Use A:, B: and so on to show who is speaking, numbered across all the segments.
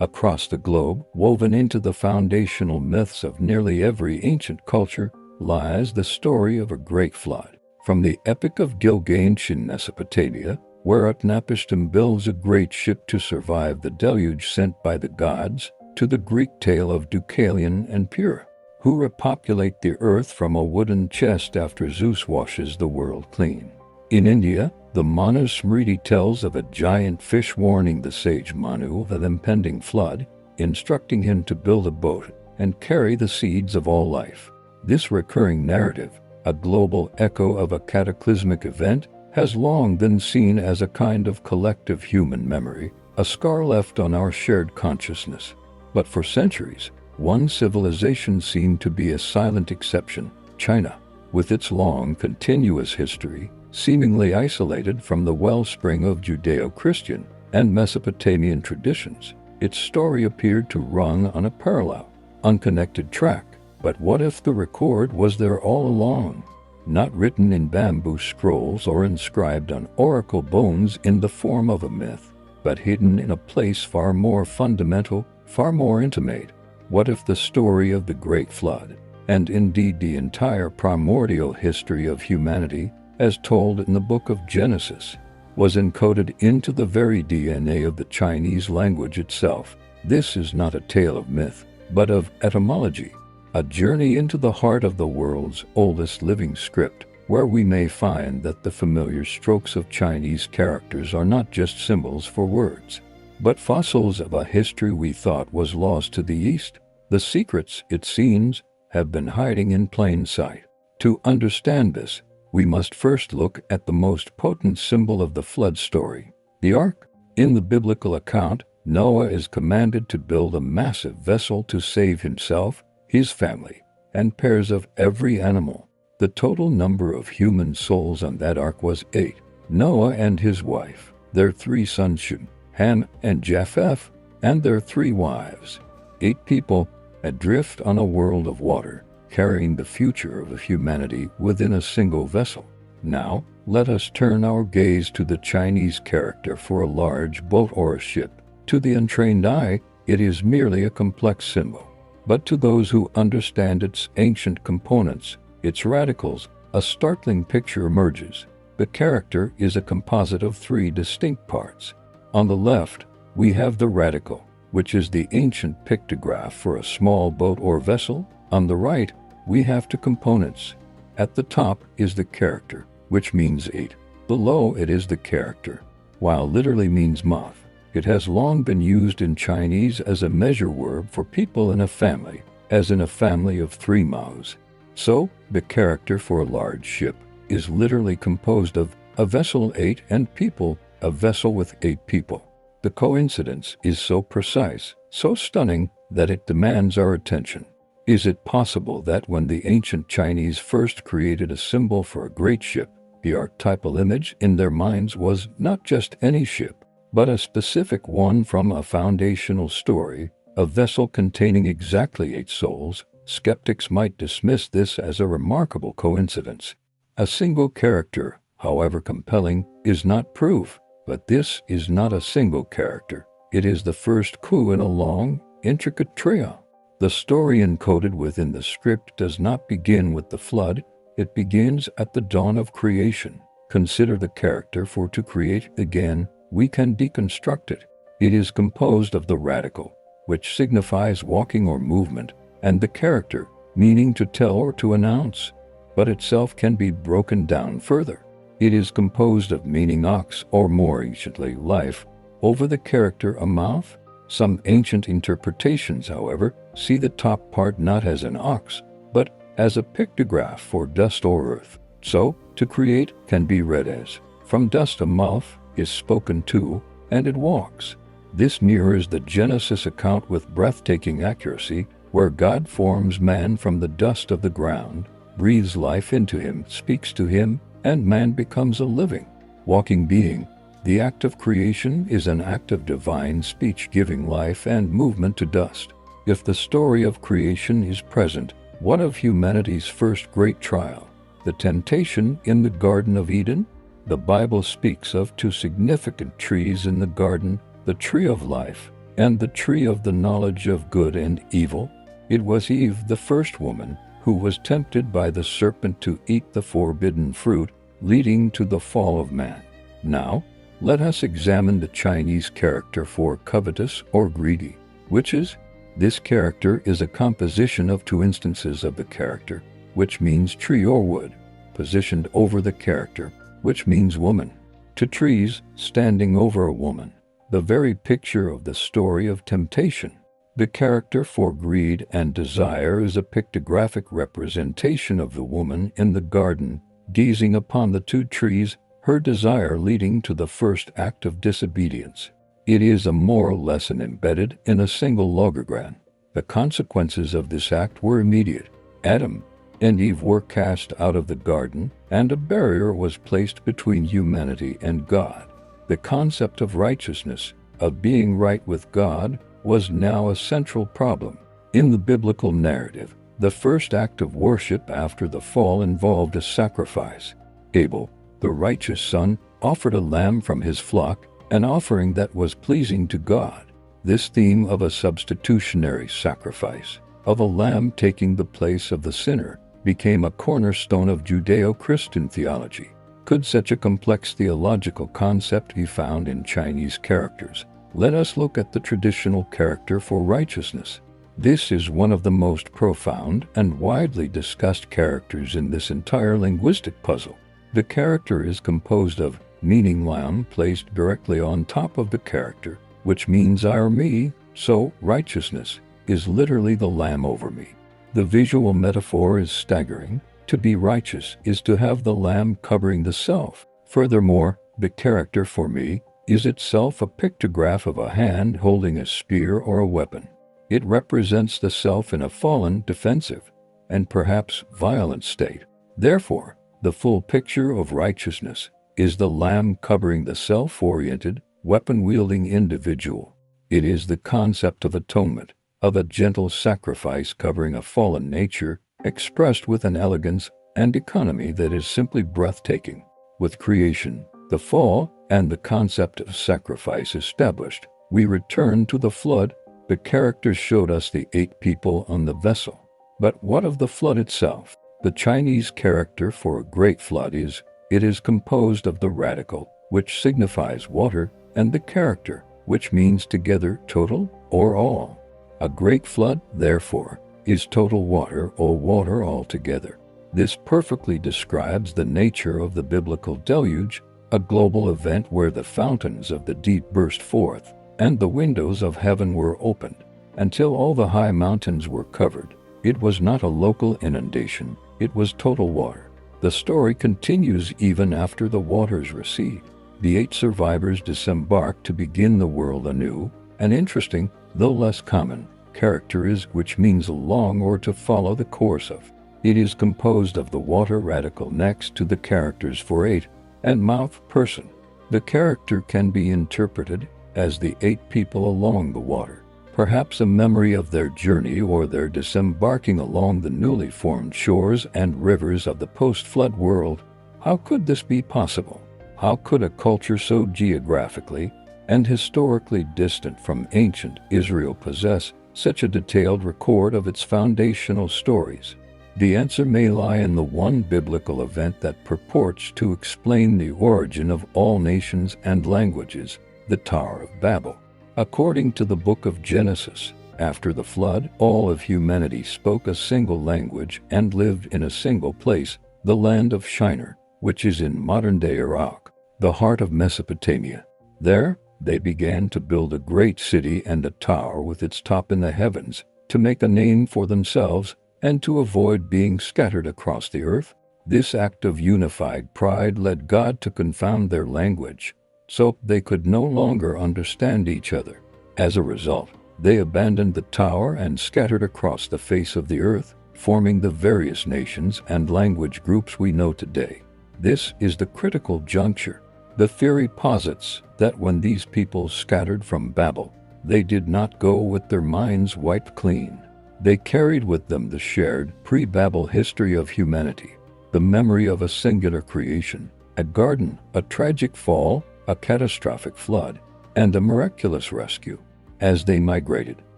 A: Across the globe, woven into the foundational myths of nearly every ancient culture, lies the story of a great flood. From the Epic of Gilgamesh in Mesopotamia, where Utnapishtim builds a great ship to survive the deluge sent by the gods, to the Greek tale of Deucalion and Pyrrha, who repopulate the earth from a wooden chest after Zeus washes the world clean. In India, the Manu Smriti tells of a giant fish warning the sage Manu of an impending flood, instructing him to build a boat and carry the seeds of all life. This recurring narrative, a global echo of a cataclysmic event, has long been seen as a kind of collective human memory, a scar left on our shared consciousness. But for centuries, one civilization seemed to be a silent exception: China. With its long, continuous history, seemingly isolated from the wellspring of Judeo-Christian and Mesopotamian traditions, its story appeared to run on a parallel, unconnected track. But what if the record was there all along? Not written in bamboo scrolls or inscribed on oracle bones in the form of a myth, but hidden in a place far more fundamental, far more intimate. What if the story of the Great Flood, and indeed the entire primordial history of humanity, as told in the book of Genesis, was encoded into the very DNA of the Chinese language itself? This is not a tale of myth, but of etymology, a journey into the heart of the world's oldest living script, where we may find that the familiar strokes of Chinese characters are not just symbols for words, but fossils of a history we thought was lost to the East. The secrets, it seems, have been hiding in plain sight. To understand this, we must first look at the most potent symbol of the flood story, the ark. In the biblical account, Noah is commanded to build a massive vessel to save himself, his family, and pairs of every animal. The total number of human souls on that ark was 8. Noah and his wife, their 3 sons Shem, Ham, and Japheth, and their 3 wives. 8 people, adrift on a world of water, carrying the future of humanity within a single vessel. Now, let us turn our gaze to the Chinese character for a large boat or a ship. To the untrained eye, it is merely a complex symbol. But to those who understand its ancient components, its radicals, a startling picture emerges. The character is a composite of 3 distinct parts. On the left, we have the radical, which is the ancient pictograph for a small boat or vessel. On the right, we have 2 components. At the top is the character, which means 8. Below it is the character. While literally means moth, it has long been used in Chinese as a measure word for people in a family, as in a family of 3 mouths. So, the character for a large ship is literally composed of a vessel 8 and people, a vessel with 8 people. The coincidence is so precise, so stunning, that it demands our attention. Is it possible that when the ancient Chinese first created a symbol for a great ship, the archetypal image in their minds was not just any ship, but a specific one from a foundational story, a vessel containing exactly 8 souls? Skeptics might dismiss this as a remarkable coincidence. A single character, however compelling, is not proof. But this is not a single character. It is the first clue in a long, intricate trio. The story encoded within the script does not begin with the flood. It begins at the dawn of creation. Consider the character, for to create again, we can deconstruct it. It is composed of the radical, which signifies walking or movement, and the character, meaning to tell or to announce, but itself can be broken down further. It is composed of meaning ox, or more anciently life, over the character a mouth. Some ancient interpretations, however, see the top part not as an ox, but as a pictograph for dust or earth. So, to create can be read as, from dust a mouth is spoken to, and it walks. This mirrors the Genesis account with breathtaking accuracy, where God forms man from the dust of the ground, breathes life into him, speaks to him, and man becomes a living, walking being. The act of creation is an act of divine speech, giving life and movement to dust. If the story of creation is present, what of humanity's first great trial, the temptation in the Garden of Eden? The Bible speaks of 2 significant trees in the garden, the tree of life And the tree of the knowledge of good and evil? It was Eve, the first woman, who was tempted by the serpent to eat the forbidden fruit, leading to the fall of man. Now, let us examine the Chinese character for covetous or greedy, which is. This character is a composition of two instances of the character, which means tree or wood, positioned over the character, which means woman. Two trees standing over a woman, the very picture of the story of temptation. The character for greed and desire is a pictographic representation of the woman in the garden, gazing upon the two trees, her desire leading to the first act of disobedience. It is a moral lesson embedded in a single logogram. The consequences of this act were immediate. Adam and Eve were cast out of the garden, and a barrier was placed between humanity and God. The concept of righteousness, of being right with God, was now a central problem. In the biblical narrative, the first act of worship after the fall involved a sacrifice. Abel, the righteous son, offered a lamb from his flock, an offering that was pleasing to God. This theme of a substitutionary sacrifice, of a lamb taking the place of the sinner, became a cornerstone of Judeo-Christian theology. Could such a complex theological concept be found in Chinese characters? Let us look at the traditional character for righteousness. This is one of the most profound and widely discussed characters in this entire linguistic puzzle. The character is composed of meaning lamb placed directly on top of the character, which means I or me, so righteousness is literally the lamb over me. The visual metaphor is staggering. To be righteous is to have the lamb covering the self. Furthermore, the character for me is itself a pictograph of a hand holding a spear or a weapon. It represents the self in a fallen, defensive, and perhaps violent state. Therefore, the full picture of righteousness is the lamb covering the self-oriented, weapon-wielding individual. It is the concept of atonement, of a gentle sacrifice covering a fallen nature, expressed with an elegance and economy that is simply breathtaking. With creation, the fall, and the concept of sacrifice established, we return to the flood. The characters showed us the 8 people on the vessel. But what of the flood itself? The Chinese character for a great flood is, it is composed of the radical, which signifies water, and the character, which means together, total, or all. A great flood, therefore, is total water or water altogether. This perfectly describes the nature of the biblical deluge, a global event where the fountains of the deep burst forth, and the windows of heaven were opened, until all the high mountains were covered. It was not a local inundation, it was total water. The story continues even after the waters recede. The 8 survivors disembark to begin the world anew. An interesting, though less common, character is which means along or to follow the course of. It is composed of the water radical next to the characters for 8 and mouth person. The character can be interpreted as the 8 people along the water, perhaps a memory of their journey or their disembarking along the newly formed shores and rivers of the post-flood world. How could this be possible? How could a culture so geographically and historically distant from ancient Israel possess such a detailed record of its foundational stories? The answer may lie in the one biblical event that purports to explain the origin of all nations and languages, the Tower of Babel. According to the book of Genesis, after the flood, all of humanity spoke a single language and lived in a single place, the land of Shinar, which is in modern-day Iraq, the heart of Mesopotamia. There, they began to build a great city and a tower with its top in the heavens, to make a name for themselves and to avoid being scattered across the earth. This act of unified pride led God to confound their language, so they could no longer understand each other. As a result, they abandoned the tower and scattered across the face of the earth, forming the various nations and language groups we know today. This is the critical juncture. The theory posits that when these people scattered from Babel, they did not go with their minds wiped clean. They carried with them the shared pre-Babel history of humanity, the memory of a singular creation, a garden, a tragic fall, a catastrophic flood, and a miraculous rescue. As they migrated,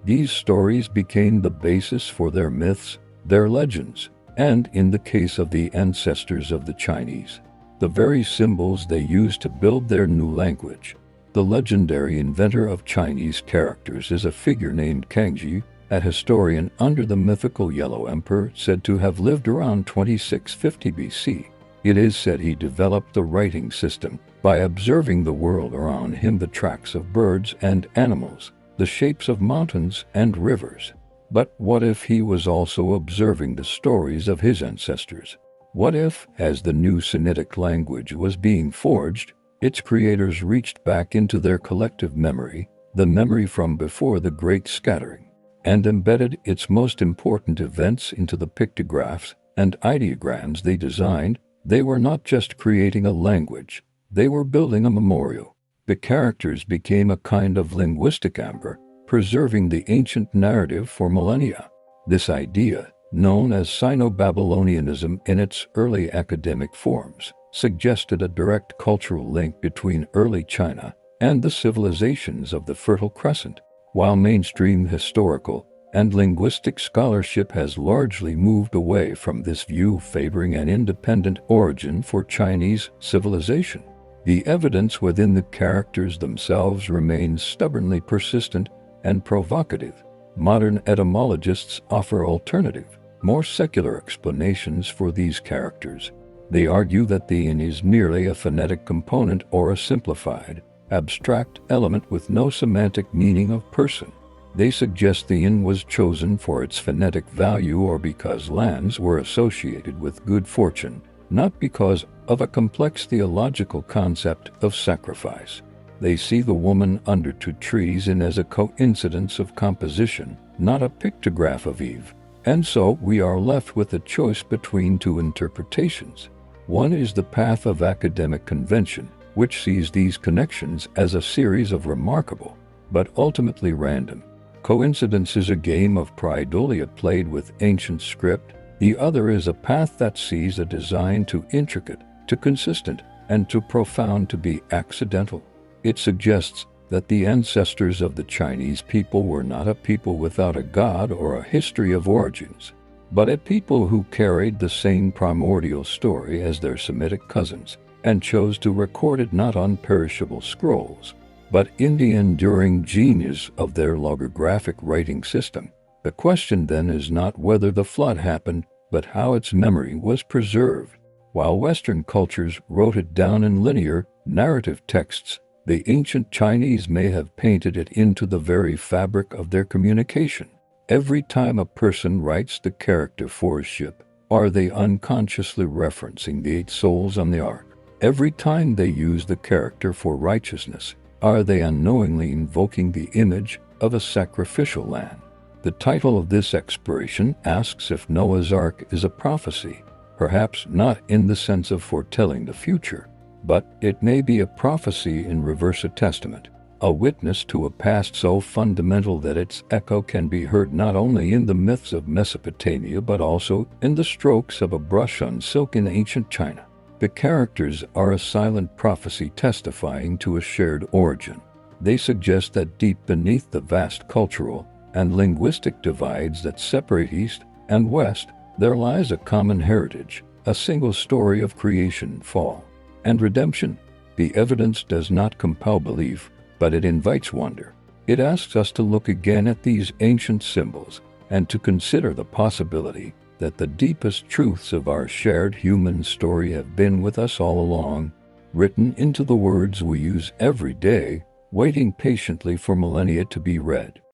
A: these stories became the basis for their myths, their legends, and, in the case of the ancestors of the Chinese, the very symbols they used to build their new language. The legendary inventor of Chinese characters is a figure named Kangxi, a historian under the mythical Yellow Emperor said to have lived around 2650 BC. It is said he developed the writing system by observing the world around him, the tracks of birds and animals, the shapes of mountains and rivers. But what if he was also observing the stories of his ancestors? What if, as the new Semitic language was being forged, its creators reached back into their collective memory, the memory from before the Great Scattering, and embedded its most important events into the pictographs and ideograms they designed? They were not just creating a language, they were building a memorial. The characters became a kind of linguistic amber, preserving the ancient narrative for millennia. This idea, known as Sino-Babylonianism in its early academic forms, suggested a direct cultural link between early China and the civilizations of the Fertile Crescent, while mainstream historical and linguistic scholarship has largely moved away from this view, favoring an independent origin for Chinese civilization. The evidence within the characters themselves remains stubbornly persistent and provocative. Modern etymologists offer alternative, more secular explanations for these characters. They argue that the in is merely a phonetic component or a simplified, abstract element with no semantic meaning of person. They suggest the in was chosen for its phonetic value or because lands were associated with good fortune, not because of a complex theological concept of sacrifice. They see the woman under two trees in as a coincidence of composition, not a pictograph of Eve. And so we are left with a choice between two interpretations. One is the path of academic convention, which sees these connections as a series of remarkable, but ultimately random coincidence, a game of pareidolia played with ancient script. The other is a path that sees a design too intricate, too consistent, and too profound to be accidental. It suggests that the ancestors of the Chinese people were not a people without a god or a history of origins, but a people who carried the same primordial story as their Semitic cousins, and chose to record it not on perishable scrolls, but in the enduring genius of their logographic writing system. The question then is not whether the flood happened, but how its memory was preserved. While Western cultures wrote it down in linear, narrative texts, the ancient Chinese may have painted it into the very fabric of their communication. Every time a person writes the character for a ship, are they unconsciously referencing the 8 souls on the ark? Every time they use the character for righteousness, are they unknowingly invoking the image of a sacrificial lamb? The title of this exploration asks if Noah's Ark is a prophecy, perhaps not in the sense of foretelling the future, but it may be a prophecy in reverse, a testament, a witness to a past so fundamental that its echo can be heard not only in the myths of Mesopotamia but also in the strokes of a brush on silk in ancient China. The characters are a silent prophecy testifying to a shared origin. They suggest that deep beneath the vast cultural and linguistic divides that separate East and West, there lies a common heritage, a single story of creation, fall, and redemption. The evidence does not compel belief, but it invites wonder. It asks us to look again at these ancient symbols and to consider the possibility that the deepest truths of our shared human story have been with us all along, written into the words we use every day, waiting patiently for millennia to be read.